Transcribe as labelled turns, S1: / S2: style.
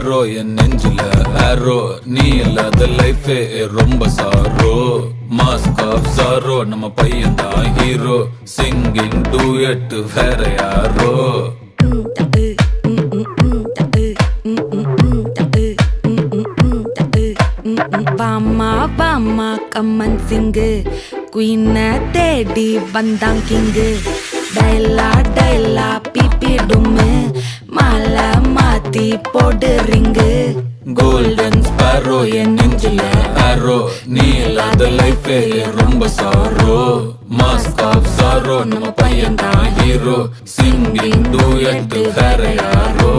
S1: Sparrow என் நெஞ்சில ஆரோ நீ இல்லாத லைஃபே ரொம்ப சாரோ மாஸ்க் ஆஃப் சாரோ நம்ம பையன் தான் ஹீரோ சிங்கிங் டூயட் வேற யாரோ
S2: வாமா வாமா கம்மன் சிங்கு குயின தேடி வந்தான் கிங்கு டைலா டைலா பிபி டும்மு மாலை மாத்தி போடு ரிங்கு
S1: கோல்டன் ஸ்பேரோ என் நெஞ்சில ஆரோ நீ இல்லாத லைஃபே ரொம்ப சாரோ மாஸ்க் ஆஃப் சாரோ நம்ம பையன் தான் ஹீரோ சிங்கிங் டூயட் வேற யாரோ